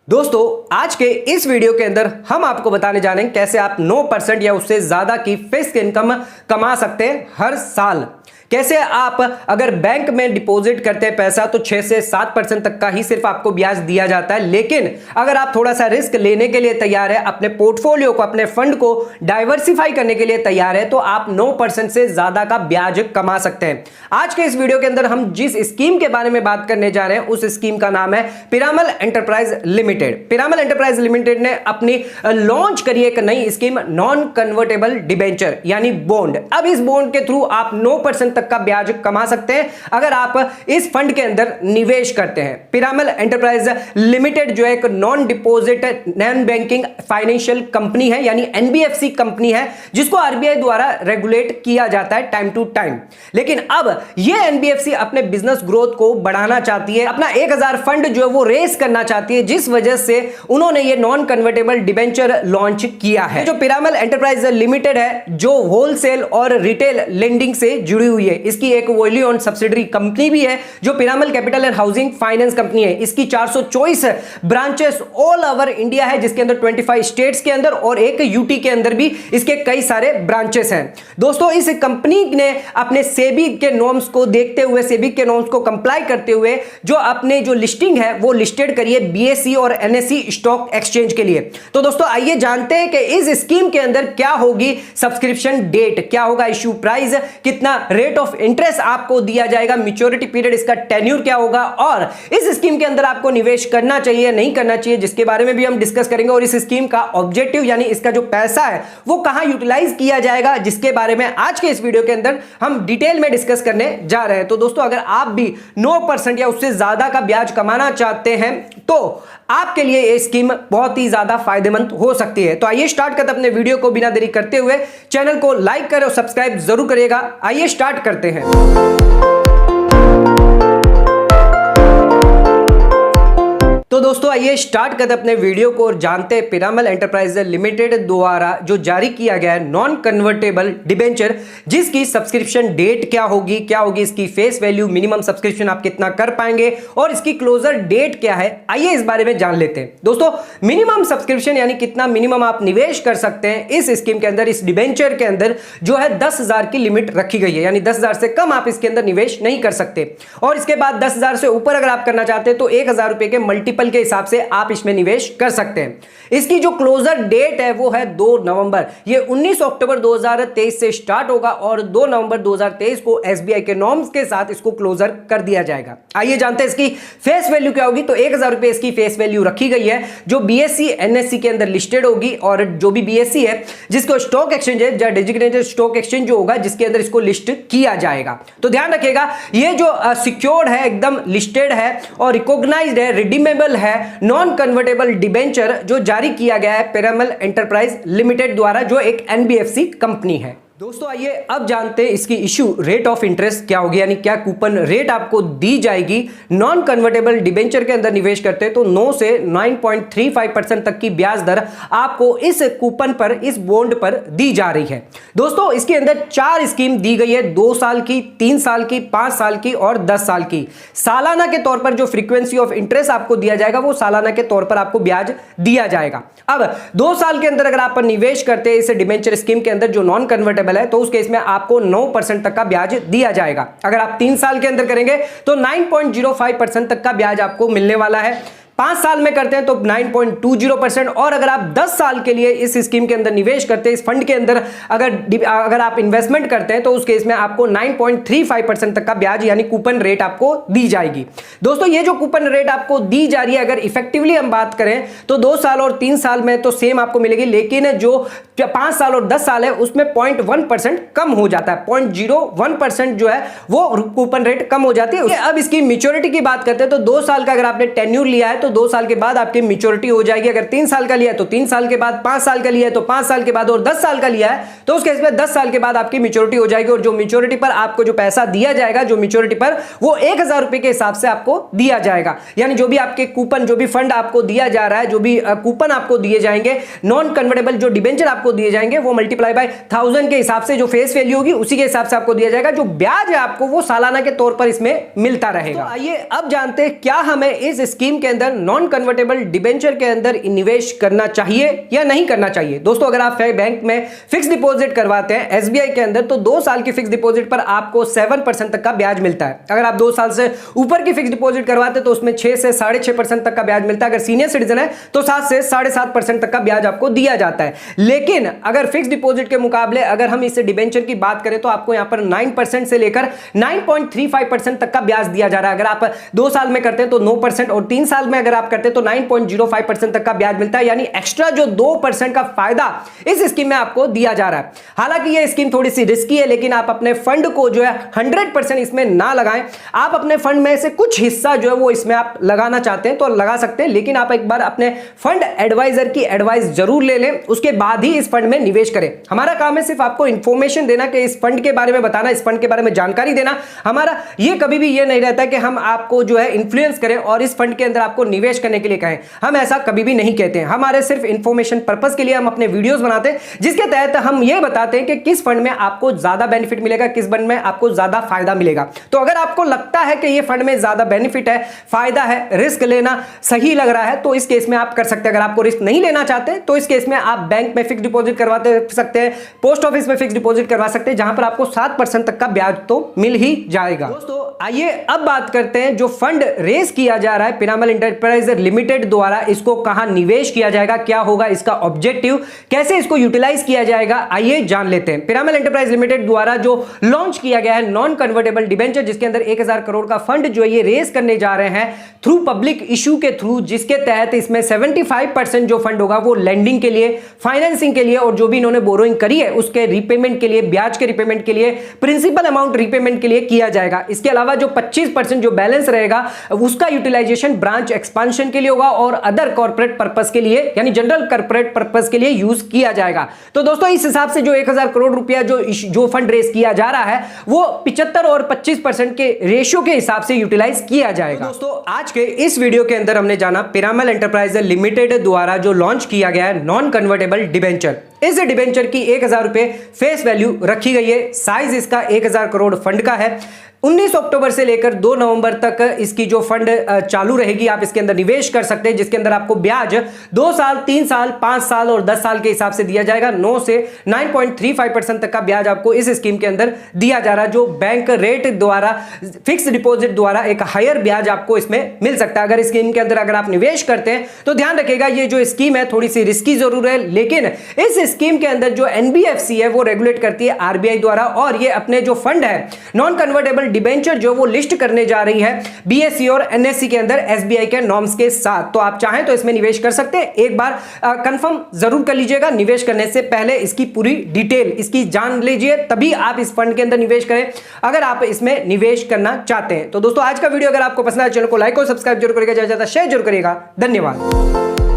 दोस्तों आज के इस वीडियो के अंदर हम आपको बताने जा रहे हैं कैसे आप 9% या उससे ज्यादा की फिक्स्ड इनकम कमा सकते हैं हर साल। कैसे आप अगर बैंक में डिपॉजिट करते हैं पैसा तो 6 से 7% तक का ही सिर्फ आपको ब्याज दिया जाता है, लेकिन अगर आप थोड़ा सा रिस्क लेने के लिए तैयार है, अपने पोर्टफोलियो को अपने फंड को डाइवर्सिफाई करने के लिए तैयार है, तो आप 9% से ज्यादा का ब्याज कमा सकते हैं। आज के इस वीडियो के अंदर हम जिस स्कीम के बारे में बात करने जा रहे हैं उस स्कीम का नाम है Piramal enterprise limited. Piramal enterprise limited ने अपनी लॉन्च करी एक नई स्कीम नॉन कन्वर्टेबल डिबेंचर यानी बॉन्ड। अब इस बॉन्ड के थ्रू आप 9% तक का ब्याज कमा सकते हैं अगर आप इस फंड के अंदर निवेश करते हैं। पिरामल एंटरप्राइज लिमिटेड जो है एक non deposit non banking financial company है यानी एनबीएफसी कंपनी है, जिसको आरबीआई द्वारा रेगुलेट किया जाता है टाइम टू टाइम। लेकिन अब यह एनबीएफसी अपने बिजनेस ग्रोथ को बढ़ाना चाहती है, अपना 1000 फंड जो है वो रेस करना चाहती है, जिस वजह से उन्होंने ये नॉन कन्वर्टेबल डिबेंचर लॉन्च किया है। जो पिरामल एंटरप्राइज लिमिटेड है जो होलसेल और रिटेल लेंडिंग से जुड़ी हुई है, इसकी एक वोली ओन सब्सिडरी कंपनी भी है जो Piramal capital and housing finance company है। इसकी 424 ब्रांचेस ऑल ओवर इंडिया है, जिसके अंदर 25 स्टेट्स के अंदर और एक यूटी के अंदर भी इसके कई सारे ब्रांचेस हैं। दोस्तों इस कंपनी ने अपने सेबी के नॉर्म्स को देखते हुए, सेबी के नॉर्म्स को कंप्लाई करते हुए जो अपने जो लिस्टिंग है वो लिस्टेड करी है बीएसई और एनएसई स्टॉक एक्सचेंज के लिए। तो दोस्तों आइए जानते हैं कि इस स्कीम के अंदर क्या होगी सब्सक्रिप्शन डेट, क्या होगा इश्यू प्राइस, कितना रेट ऑफ इंटरेस्ट आपको दिया जाएगा, मैच्योरिटी पीरियड, इसका टेन्यूर क्या होगा, और इस स्कीम के अंदर आपको निवेश करना चाहिए नहीं करना चाहिए, जिसके बारे में भी हम डिस्कस करेंगे। और इस स्कीम का ऑब्जेक्टिव यानी इसका जो पैसा है वो कहां यूटिलाइज किया जाएगा, जिसके बारे में आज के इस वीडियो के अंदर हम डिटेल में डिस्कस करने जा रहे हैं। तो दोस्तों अगर आप भी 9% या उससे ज्यादा का ब्याज कमाना चाहते हैं तो आपके लिए यह स्कीम बहुत ही ज्यादा फायदेमंद हो सकती है। तो आइए स्टार्ट करते अपने वीडियो को बिना देरी करते हुए। चैनल को लाइक करें और सब्सक्राइब जरूर करिएगा। आइए स्टार्ट करते हैं। तो दोस्तों आइए स्टार्ट करते अपने वीडियो को और जानते हैं पिरामल एंटरप्राइज लिमिटेड द्वारा जो जारी किया गया है नॉन कन्वर्टेबल डिबेंचर, जिसकी सब्सक्रिप्शन डेट क्या होगी इसकी फेस वैल्यू, मिनिमम सब्सक्रिप्शन आप कितना कर पाएंगे और इसकी क्लोजर डेट क्या है, आइए इस बारे में जान लेते हैं। दोस्तों मिनिमम सब्सक्रिप्शन यानी कितना मिनिमम आप निवेश कर सकते हैं इस स्कीम के अंदर, इस डिबेंचर के अंदर जो है 10,000 की लिमिट रखी गई है, यानी 10,000 से कम आप इसके अंदर निवेश नहीं कर सकते। और इसके बाद 10,000 से ऊपर अगर आप करना चाहते हैं तो 1,000 रुपए के मल्टीपल के हिसाब से आप इसमें निवेश कर सकते हैं। इसकी जो क्लोजर डेट है वो है 2 नवंबर। ये 19 अक्टूबर 2023 से स्टार्ट होगा और 2 नवंबर 2023 को एसबीआई के नॉर्म्स के साथ इसको क्लोजर कर दिया जाएगा। आइए जानते हैं इसकी फेस वैल्यू क्या होगी। तो 1,000 रुपए इसकी फेस वैल्यू रखी गई है जो बीएसई एनएससी के अंदर लिस्टेड होगी, और जो भी बीएसई है जिसको स्टॉक एक्सचेंज है या डेजिग्नेटेड स्टॉक एक्सचेंज जो होगा जिसके अंदर इसको लिस्ट किया जाएगा। तो ध्यान रखिएगा ये जो सिक्योर्ड है, एकदम लिस्टेड है और रिकॉग्नाइज्ड है, रिडीमेबल है नॉन कन्वर्टेबल डिबेंचर जो जारी किया गया है पिरामल एंटरप्राइज लिमिटेड द्वारा, जो एक एनबीएफसी कंपनी है। दोस्तों आइए अब जानते हैं इसकी इश्यू रेट ऑफ इंटरेस्ट क्या होगी, यानी क्या कूपन रेट आपको दी जाएगी। नॉन कन्वर्टेबल डिबेंचर के अंदर निवेश करते हैं तो 9 से 9.35% तक की ब्याज दर आपको इस कूपन पर, इस बॉन्ड पर दी जा रही है। दोस्तों इसके अंदर 4 स्कीम दी गई है, 2 साल की, 3 साल की, 5 साल की और 10 साल की। सालाना के तौर पर जो फ्रीक्वेंसी ऑफ इंटरेस्ट आपको दिया जाएगा वो सालाना के तौर पर आपको ब्याज दिया जाएगा। अब 2 साल के अंदर अगर आप निवेश करते हैं इस डिबेंचर स्कीम के अंदर जो नॉन कन्वर्टेबल है तो उस केस में आपको 9% तक का ब्याज दिया जाएगा। अगर आप 3 साल के अंदर करेंगे तो 9.05% तक का ब्याज आपको मिलने वाला है। 5 साल में करते हैं तो 9.20%, और अगर आप 10 साल के लिए इस स्कीम के अंदर निवेश करते हैं, इस फंड के अंदर अगर आप इन्वेस्टमेंट करते हैं तो उस केस में आपको 9.35% तक का ब्याज यानी कूपन रेट आपको दी जाएगी। दोस्तों ये जो कूपन रेट आपको दी जा रही है अगर इफेक्टिवली हम बात करें तो 2 साल और 3 साल में तो सेम आपको मिलेगी, लेकिन जो 5 साल और 10 साल है उसमें 0.1% कम हो जाता है, 0.01% जो है वो कूपन रेट कम हो जाती है। अब इसकी मैच्योरिटी की बात करते हैं तो 2 साल का अगर आपने टेन्यूर लिया है तो 2 साल के बाद आपकी मैच्योरिटी हो जाएगी। अगर 3 साल का लिया है तो 3 साल के बाद, 5 साल का लिया है तो 5 साल के बाद, और 10 साल का लिया है तो उस केस में 10 साल के बाद आपकी मैच्योरिटी हो जाएगी। और जो मैच्योरिटी पर आपको जो पैसा दिया जाएगा, जो मैच्योरिटी पर वो 1,000 रुपए के हिसाब से आपको दिया जाएगा। यानी जो भी आपके कूपन, जो भी फंड आपको दिया जा रहा है, जो भी कूपन आपको दिए जाएंगे, नॉन कन्वर्टेबल जो डिबेंचर आपको दिए जाएंगे वो मल्टीप्लाई बाय 1000 के हिसाब से जो फेस वैल्यू होगी उसी के हिसाब से आपको दिया जाएगा। जो ब्याज है आपको वो सालाना के तौर पर इसमें मिलता रहेगा। तो आइए अब जानते हैं क्या हमें इस स्कीम के अंदर नॉन कन्वर्टेबल डिबेंचर के अंदर निवेश करना चाहिए या नहीं करना चाहिए। दोस्तों अगर आप बैंक में फिक्स डिपॉजिट करवाते हैं एसबीआई के अंदर तो 2 साल की फिक्स डिपॉजिट पर आपको 7% तक का ब्याज मिलता है। अगर आप 2 साल से ऊपर की फिक्स डिपॉजिट करवाते तो उसमें 6 से 6.5% तक का ब्याज मिलता है। अगर सीनियर सिटीजन है तो 7 से 7.5% तक का ब्याज आपको दिया जाता है। लेकिन अगर फिक्स डिपॉजिट के मुकाबले अगर हम इस डिबेंचर की बात करें तो आपको यहां पर 9% से लेकर 9.35% तक का ब्याज दिया जा रहा है। अगर आप 2 साल में करते हैं तो 9% और 3 साल में अगर आप करते हैं तो 9.05% तक का ब्याज मिलता है। यानी एक्स्ट्रा जो 2% का फायदा इस स्कीम में आपको दिया जा रहा है। हालांकि यह स्कीम थोड़ी सी रिस्की है, लेकिन आप अपने फंड को जो है 100% इसमें ना लगाएं। आप अपने फंड में से कुछ हिस्सा जो है वो इसमें आप लगाना चाहते हैं तो लगा सकते हैं, लेकिन आप एक बार अपने फंड एडवाइजर की एडवाइस जरूर ले लें, उसके बाद ही इस फंड में निवेश करें। हमारा काम है सिर्फ आपको इंफॉर्मेशन देना कि इस फंड के बारे में बताना, इस फंड के बारे में जानकारी देना। हमारा ये कभी भी ये नहीं रहता कि हम आपको जो है इन्फ्लुएंस करें और इस फंड के अंदर आपको निवेश करने के लिए कहें। हम ऐसा कभी भी नहीं कहते हैं। हमारे सिर्फ इंफॉर्मेशन पर्पस के लिए हम अपने वीडियोस बनाते हैं, जिसके तहत हम ये बताते हैं कि किस फंड में आपको ज्यादा बेनिफिट मिलेगा, किस फंड में आपको ज्यादा फायदा मिलेगा। तो अगर आपको लगता है कि ये फंड में ज्यादा बेनिफिट है, फायदा है, रिस्क लेना सही लग रहा है तो इस केस में आप कर सकते हैं। अगर आपको रिस्क नहीं लेना चाहते तो इस केस में आप बैंक में फिक्स डिपॉजिट करवाते सकते हैं, पोस्ट ऑफिस में फिक्स डिपॉजिट करवा सकते हैं, जहां पर आपको 7% तक का ब्याज तो मिल ही जाएगा। दोस्तों आइए अब बात करते हैं जो फंड रेज किया जा रहा है पिरामल एंटरप्राइज लिमिटेड द्वारा, इसको कहां निवेश किया जाएगा, क्या होगा इसका ऑब्जेक्टिव, कैसे इसको यूटिलाइज किया जाएगा, आइए जान लेते हैं। पिरामल एंटरप्राइज लिमिटेड द्वारा जो लॉन्च किया गया है नॉन कन्वर्टेबल डिबेंचर, जिसके अंदर 1000 करोड़ का फंड जो है ये रेज करने जा रहे हैं थ्रू पब्लिक इशू के थ्रू, जिसके तहत इसमें 75% जो फंड होगा वो लेंडिंग के लिए, फाइनेंसिंग के लिए और जो भी इन्होंने बोरोइंग करी है उसके रीपेमेंट के लिए, ब्याज के रीपेमेंट के लिए, प्रिंसिपल अमाउंट रीपेमेंट के लिए किया जाएगा। इसके अलावा जो 25% जो बैलेंस रहेगा उसका यूटिलाइजेशन ब्रांच एक्सपांशन के लिए होगा और अदर कॉर्पोरेट पर्पस के लिए यानी जनरल कॉर्पोरेट पर्पस के लिए यूज किया जाएगा। तो दोस्तों इस हिसाब से जो 1000 करोड़ रुपया जो फंड रेज किया जा रहा है वो 75 और 25% के रेशियो के हिसाब से यूटिलाइज किया जाएगा। तो दोस्तों आज के इस वीडियो के अंदर हमने जाना पिरामल एंटरप्राइज लिमिटेड द्वारा जो लॉन्च किया गया है नॉन कन्वर्टेबल डिबेंचर। इस डिबेंचर की 1000 रुपए फेस वैल्यू रखी गई है। साइज इसका 1000 करोड़ फंड का है। 19 अक्टूबर से लेकर 2 नवंबर तक इसकी जो फंड चालू रहेगी, आप इसके अंदर निवेश कर सकते हैं, जिसके अंदर आपको ब्याज 2 साल, 3 साल, 5 साल और 10 साल के हिसाब से दिया जाएगा। 9 से 9.35% तक का ब्याज आपको इस स्कीम के अंदर दिया जा रहा है, जो बैंक रेट द्वारा फिक्स डिपॉजिट द्वारा एक हायर ब्याज आपको इसमें मिल सकता है। अगर इस स्कीम के अंदर अगर आप निवेश करते हैं तो ध्यान रखिएगा ये जो स्कीम है थोड़ी सी रिस्की जरूर है, लेकिन इस स्कीम के अंदर जो एनबीएफसी है वो रेगुलेट करती है आरबीआई द्वारा, और ये अपने जो फंड है नॉन कन्वर्टेबल डिबेंचर जो वो लिस्ट करने जा रही है बीएसई और एनएससी के अंदर एसबीआई के नॉर्म्स के साथ। तो आप चाहें तो इसमें निवेश कर सकते हैं। एक बार कंफर्म जरूर कर लीजिएगा, निवेश करने से पहले इसकी पूरी डिटेल इसकी जान लीजिए, तभी आप इस फंड के अंदर निवेश करें अगर आप इसमें निवेश करना चाहते हैं। तो दोस्तों आज का वीडियो अगर आपको पसंद आया चैनल को लाइक और सब्सक्राइब जरूर करिएगा, ज्यादा शेयर जरूर करिएगा। धन्यवाद।